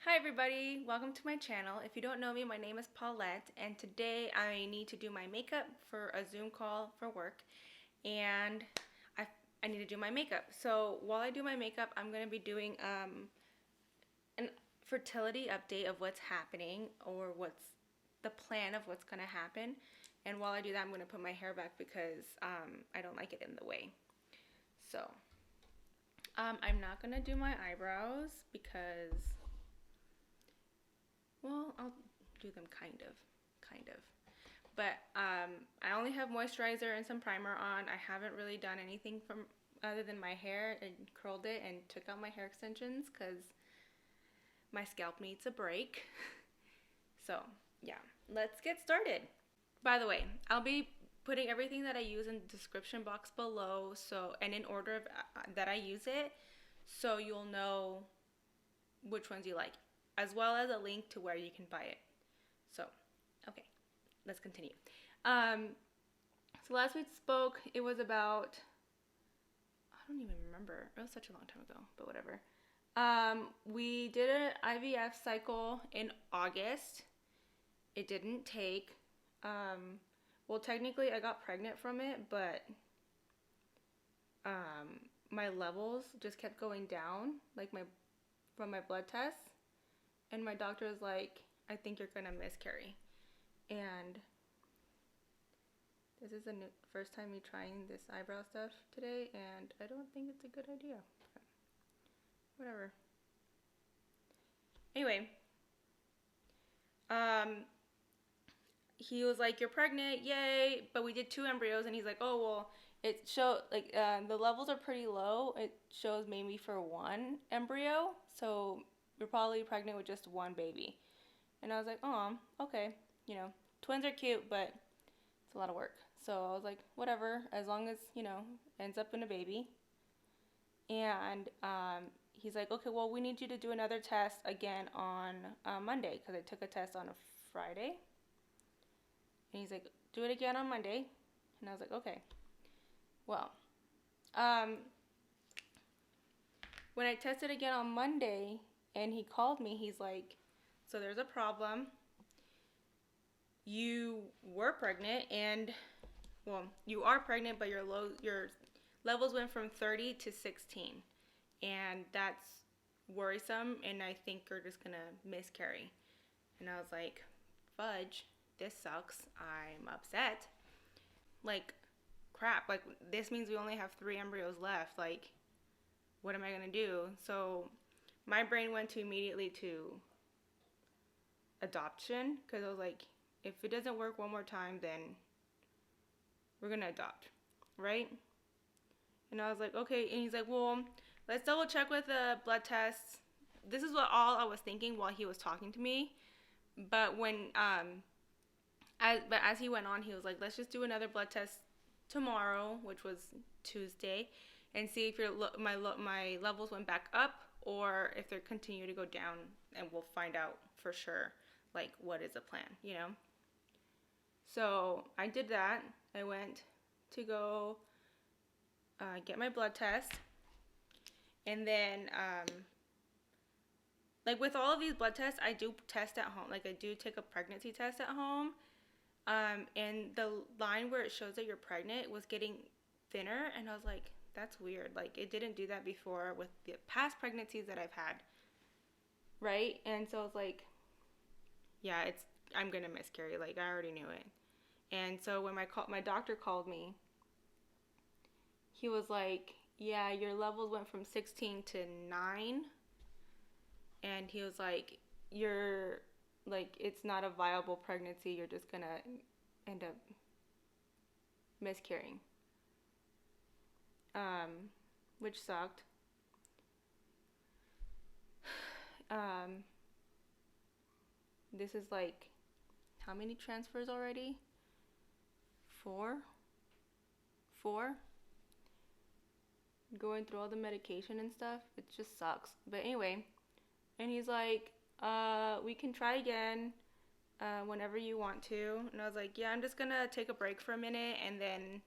Hi everybody, welcome to my channel. If you don't know me, my name is Paulette, and today I need to do my makeup for a Zoom call for work, and I need to do my makeup. So while I do my makeup, I'm going to be doing an fertility update of what's happening, or what's the plan of what's going to happen. And while I do that, I'm going to put my hair back because I don't like it in the way. So I'm not going to do my eyebrows because, well, I'll do them kind of. But I only have moisturizer and some primer on. I haven't really done anything from other than my hair, and curled it and took out my hair extensions because my scalp needs a break. So yeah, let's get started. By the way, I'll be putting everything that I use in the description box below, so, and in order of, that I use it, so you'll know which ones you like, as well as a link to where you can buy it. So, okay, let's continue. So last we spoke, it was about, I don't even remember. It was such a long time ago, but whatever. We did an IVF cycle in August. It didn't take. Well, technically I got pregnant from it, but my levels just kept going down, like from my blood tests. And my doctor was like, I think you're gonna miscarry. And this is the first time me trying this eyebrow stuff today, and I don't think it's a good idea. But whatever. Anyway, he was like, you're pregnant, yay. But we did 2 embryos, and he's like, oh, well, it showed, like, the levels are pretty low. It shows maybe for 1 embryo, so you're probably pregnant with just 1 baby. And I was like, oh, okay, you know, twins are cute, but it's a lot of work. So I was like, whatever, as long as, you know, ends up in a baby. And he's like, okay, well, we need you to do another test again on Monday, because I took a test on a Friday. And he's like, do it again on Monday. And I was like, okay. Well, when I tested again on Monday and he called me, he's like, so there's a problem. You were pregnant, and, well, you are pregnant, but your levels went from 30 to 16. And that's worrisome, and I think you're just gonna miscarry. And I was like, fudge, this sucks. I'm upset. Like, crap. Like, this means we only have 3 embryos left. Like, what am I gonna do? So my brain went to immediately to adoption, because I was like, if it doesn't work one more time, then we're gonna adopt, right? And I was like, okay. And he's like, well, let's double check with the blood tests. This is what all I was thinking while he was talking to me. But when as he went on, he was like, let's just do another blood test tomorrow, which was Tuesday, and see if my levels went back up or if they continue to go down, and we'll find out for sure, like, what is the plan, you know? So I did that. I went to go get my blood test, and then like with all of these blood tests, I do test at home. Like, I do take a pregnancy test at home. And the line where it shows that you're pregnant was getting thinner, and I was like, that's weird. Like, it didn't do that before with the past pregnancies that I've had, right? And so I was like, yeah, I'm gonna miscarry. Like, I already knew it. And so when my doctor called me, he was like, yeah, your levels went from 16 to 9, and he was like, you're, like, it's not a viable pregnancy. You're just gonna end up miscarrying. Which sucked. This is like, how many transfers already? 4? Going through all the medication and stuff. It just sucks. But anyway, and he's like, we can try again whenever you want to. And I was like, yeah, I'm just gonna take a break for a minute, and then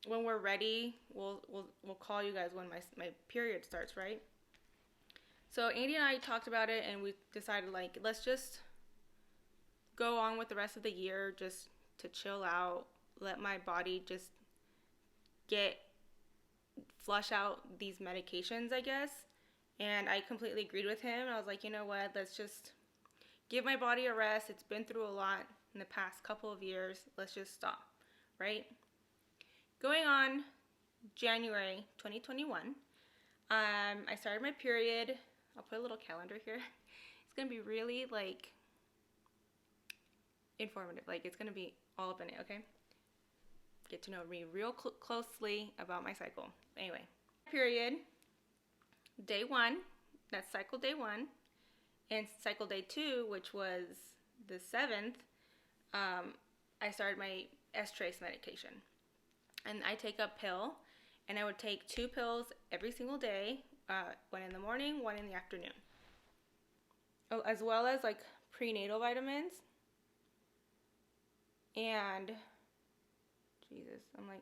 when we're ready, we'll call you guys when my period starts, right? So Andy and I talked about it, and we decided, like, let's just go on with the rest of the year, just to chill out, let my body just flush out these medications, I guess. And I completely agreed with him. I was like, you know what, let's just give my body a rest. It's been through a lot in the past couple of years. Let's just stop, right? Going on January 2021, I started my period. I'll put a little calendar here. It's gonna be really, like, informative. Like, it's gonna be all up in it, okay? Get to know me real closely about my cycle. Anyway, period, day 1, that's cycle day 1, and cycle day 2, which was the 7th, I started my S-trace medication. And I take a pill, and I would take 2 pills every single day, one in the morning, one in the afternoon. Oh, as well as, like, prenatal vitamins. And Jesus, I'm like,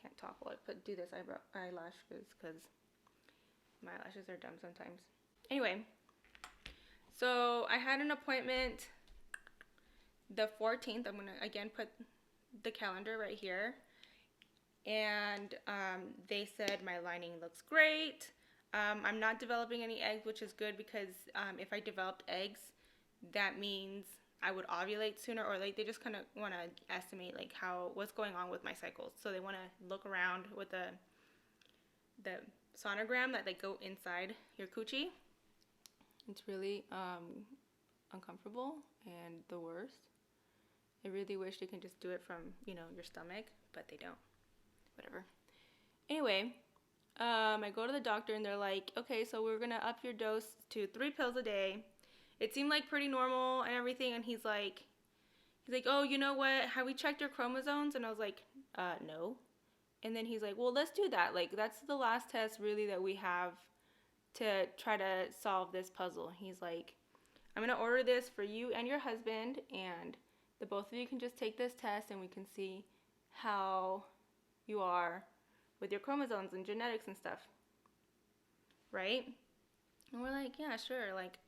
can't talk while I do this eyelash because my eyelashes are dumb sometimes. Anyway, so I had an appointment the 14th. I'm gonna again put the calendar right here, and they said my lining looks great. I'm not developing any eggs, which is good because if I developed eggs, that means I would ovulate sooner, or like they just kind of want to estimate like what's going on with my cycles. So they want to look around with the sonogram that they go inside your coochie. It's really uncomfortable and the worst. I really wish they can just do it from, you know, your stomach, but they don't. Whatever. Anyway, I go to the doctor and they're like, okay, so we're gonna up your dose to 3 pills a day. It seemed like pretty normal and everything, and he's like, oh, you know what? Have we checked your chromosomes? And I was like, no. And then he's like, well, let's do that. Like, that's the last test really that we have to try to solve this puzzle. He's like, I'm gonna order this for you and your husband, and the both of you can just take this test, and we can see how you are with your chromosomes and genetics and stuff, right? And we're like, yeah, sure. Like,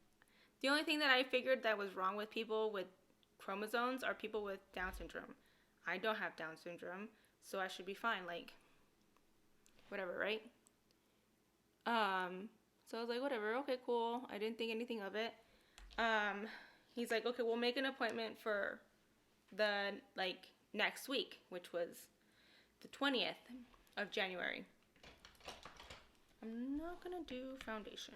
the only thing that I figured that was wrong with people with chromosomes are people with Down syndrome. I don't have Down syndrome, so I should be fine. Like, whatever, right? So I was like, whatever, okay, cool. I didn't think anything of it. He's like, okay, we'll make an appointment for the, like, next week, which was the 20th of January. I'm not gonna do foundation.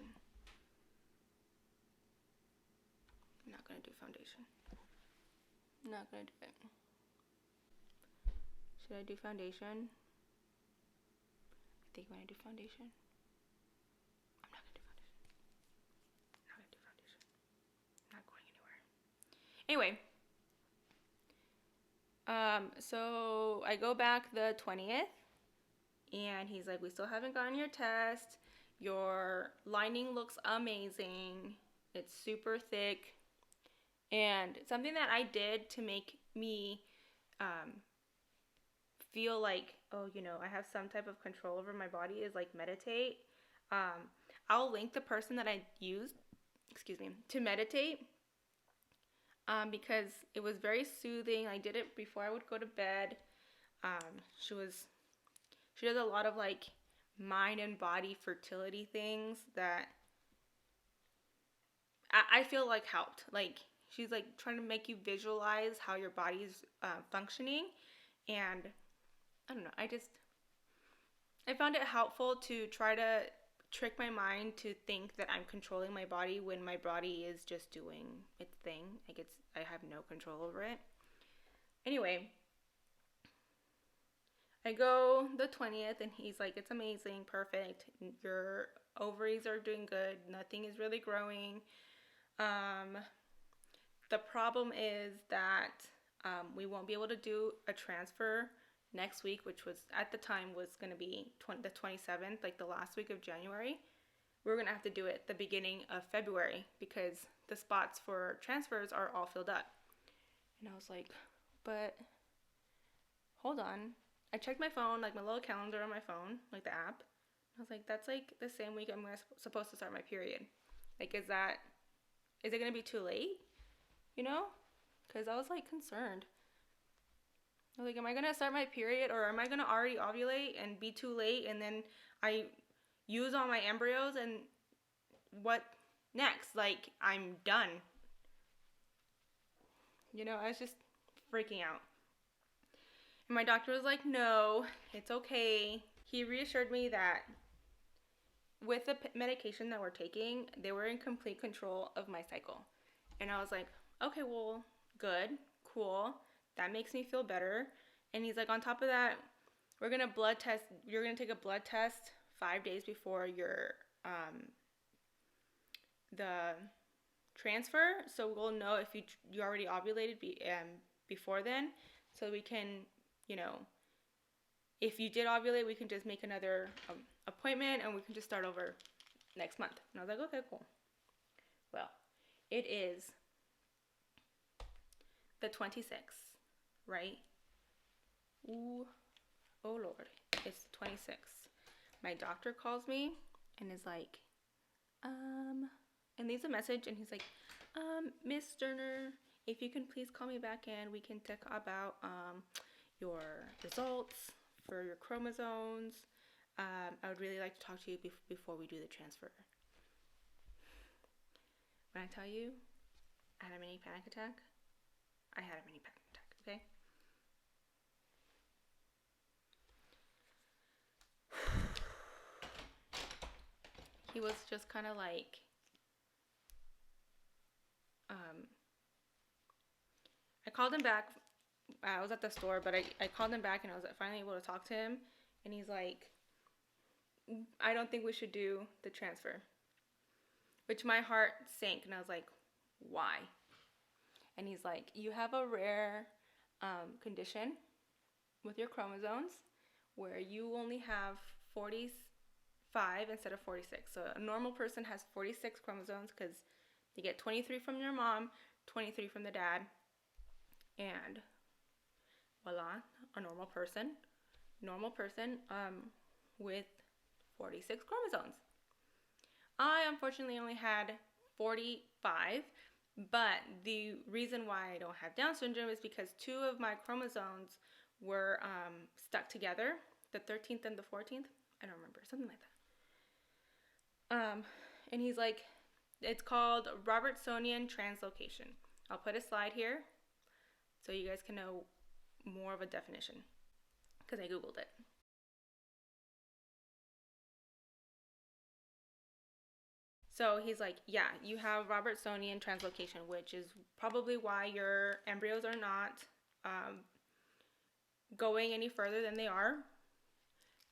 I'm not gonna do foundation. I'm not gonna do it. Should I do foundation? I think I'm gonna do foundation. I'm not gonna do foundation. I'm not gonna do foundation. I'm not going anywhere. Anyway, so I go back the 20th, and he's like, we still haven't gotten your test. Your lining looks amazing. It's super thick. And something that I did to make me feel like, oh, you know, I have some type of control over my body is like meditate. I'll link the person that I used, to meditate, because it was very soothing. I did it before I would go to bed. She does a lot of like mind and body fertility things that I feel like helped. Like, she's like trying to make you visualize how your body's functioning, and I don't know, I found it helpful to try to trick my mind to think that I'm controlling my body when my body is just doing its thing. Like, I have no control over it. Anyway, I go the 20th, and he's like, it's amazing, perfect. Your ovaries are doing good. Nothing is really growing. The problem is that we won't be able to do a transfer next week, which was at the time was going to be the 27th, like the last week of January. We're going to have to do it the beginning of February because the spots for transfers are all filled up. And I was like, but hold on. I checked my phone, like my little calendar on my phone, like the app. I was like, that's like the same week I'm supposed to start my period. Like, is it gonna be too late? You know? Because I was like concerned. I was like, am I gonna start my period, or am I gonna already ovulate and be too late, and then I use all my embryos, and what next? Like, I'm done. You know, I was just freaking out. And my doctor was like, no, it's okay. He reassured me that with the medication that we're taking, they were in complete control of my cycle. And I was like, okay, well, good, cool. That makes me feel better. And he's like, on top of that, you're going to take a blood test 5 days before your, the transfer. So we'll know if you already ovulated before then. So we can, you know, if you did ovulate, we can just make another appointment and we can just start over next month. And I was like, okay, cool. Well, it is the 26th, right? Ooh, oh Lord, it's the 26th. My doctor calls me and is like, and leaves a message, and he's like, Miss Sterner, if you can please call me back in, we can talk about your results for your chromosomes. I would really like to talk to you before we do the transfer. When I tell you I had a mini panic attack, I had a mini panic attack, okay? He was just kind of like, I called him back. I was at the store, but I called him back and I was finally able to talk to him. And he's like, I don't think we should do the transfer. Which my heart sank, and I was like, why? And he's like, you have a rare condition with your chromosomes where you only have 45 instead of 46. So a normal person has 46 chromosomes because you get 23 from your mom, 23 from the dad, and voila, a normal person with 46 chromosomes. I unfortunately only had 45, but the reason why I don't have Down syndrome is because 2 of my chromosomes were stuck together, the 13th and the 14th. I don't remember, something like that. And he's like, it's called Robertsonian translocation. I'll put a slide here so you guys can know more of a definition, because I googled it. So he's like, yeah, you have Robertsonian translocation, which is probably why your embryos are not going any further than they are.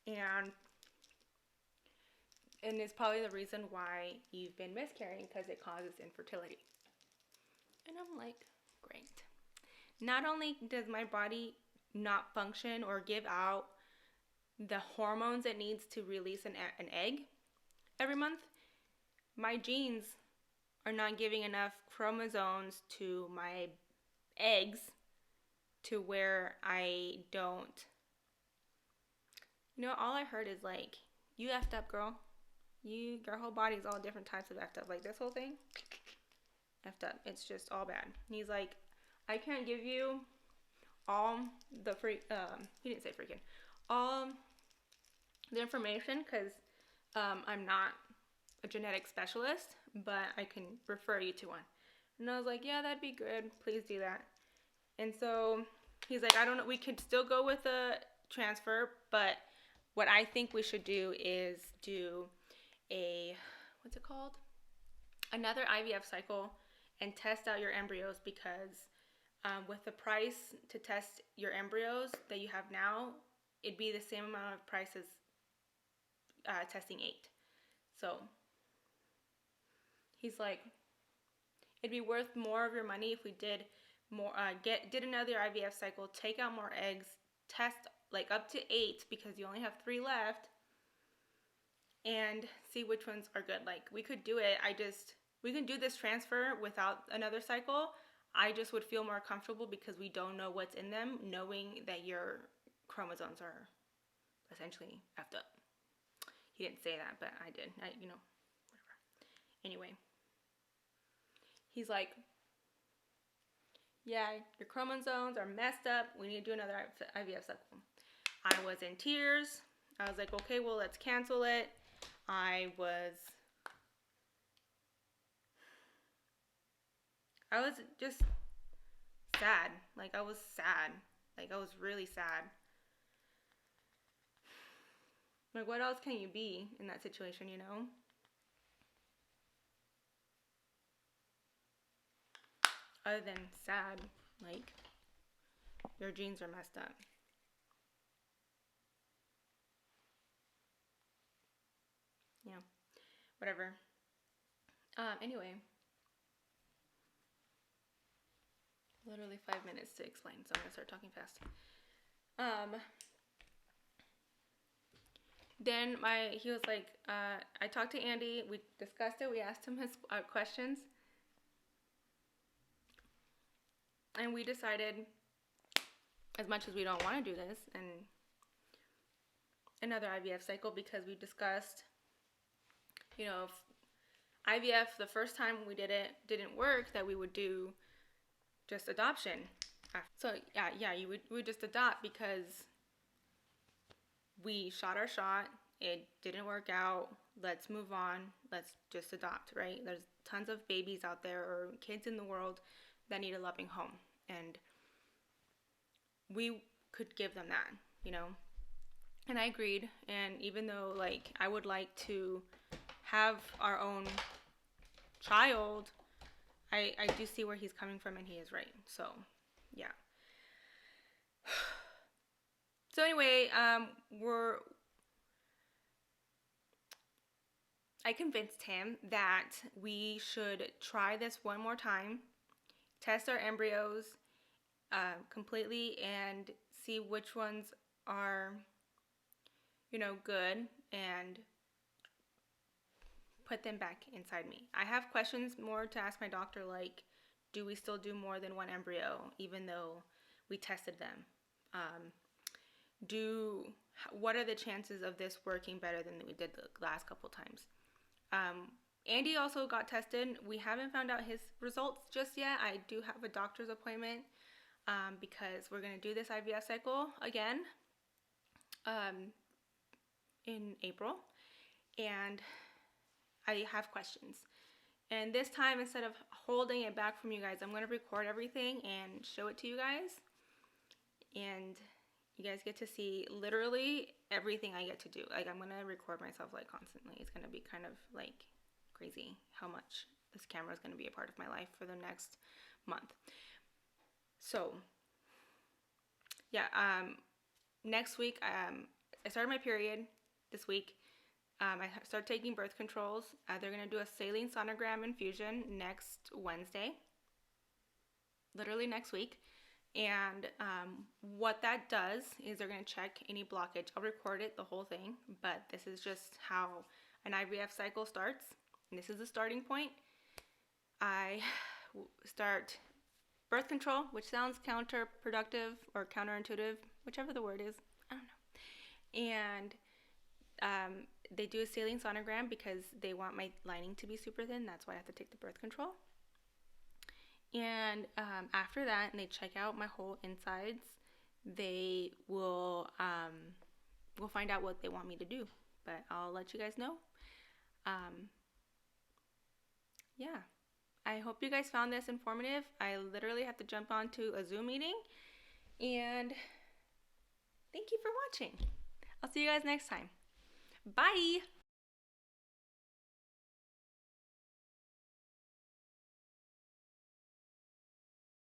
And it's probably the reason why you've been miscarrying, because it causes infertility. And I'm like, great. Not only does my body not function or give out the hormones it needs to release an egg every month, my genes are not giving enough chromosomes to my eggs to where I don't, you know, all I heard is like, you effed up, girl. Your whole body's all different types of effed up. Like, this whole thing, effed up. It's just all bad. And he's like, I can't give you all the he didn't say freaking, all the information, because I'm not a genetic specialist, but I can refer you to one. And I was like, yeah, that'd be good. Please do that. And so he's like, I don't know, we could still go with a transfer, but what I think we should do is do what's it called? Another IVF cycle and test out your embryos, because with the price to test your embryos that you have now, it'd be the same amount of price as testing 8. So he's like, it'd be worth more of your money if we did more, did another IVF cycle, take out more eggs, test like up to 8, because you only have 3 left, and see which ones are good. Like, we could do it. We can do this transfer without another cycle. I just would feel more comfortable because we don't know what's in them, knowing that your chromosomes are essentially effed up. He didn't say that, but I did. You know, whatever. Anyway, he's like, yeah, your chromosomes are messed up. We need to do another IVF cycle. I was in tears. I was like, okay, well, let's cancel it. I was just sad. Like, I was sad. Like, I was really sad. Like, what else can you be in that situation, you know? Other than sad, like, your genes are messed up. Yeah, whatever. Anyway, literally 5 minutes to explain, so I'm gonna start talking fast. Then he was like, I talked to Andy, we discussed it, we asked him his questions, and we decided, as much as we don't want to do this, and another IVF cycle, because we discussed, you know, if IVF the first time we did it didn't work, that we would do just adoption. So yeah, we would just adopt, because we shot our shot, it didn't work out, let's move on, let's just adopt, right? There's tons of babies out there, or kids in the world, that need a loving home, and we could give them that, you know? And I agreed, and even though, like, I would like to have our own child, I do see where he's coming from, and he is right. So, yeah. So anyway, I convinced him that we should try this one more time, test our embryos completely, and see which ones are, you know, good, and put them back inside me. I have questions more to ask my doctor, like, do we still do more than one embryo, even though we tested them? What are the chances of this working better than we did the last couple times? Andy also got tested. We haven't found out his results just yet. I do have a doctor's appointment because we're going to do this IVF cycle again in April, and I have questions. And this time, instead of holding it back from you guys, I'm going to record everything and show it to you guys. And you guys get to see literally everything I get to do. Like, I'm going to record myself, like, constantly. It's going to be kind of, like, crazy how much this camera is going to be a part of my life for the next month. So, yeah, next week, I started my period this week. I started taking birth controls. They're going to do a saline sonogram infusion next Wednesday, literally next week. And what that does is they're going to check any blockage. I'll record it, the whole thing, but this is just how an IVF cycle starts. And this is the starting point. I start birth control, which sounds counterproductive or counterintuitive, whichever the word is. I don't know. And they do a saline sonogram because they want my lining to be super thin. That's why I have to take the birth control. And after that, and they check out my whole insides, they will we'll find out what they want me to do. But I'll let you guys know. Yeah. I hope you guys found this informative. I literally have to jump onto a Zoom meeting. And thank you for watching. I'll see you guys next time. Bye!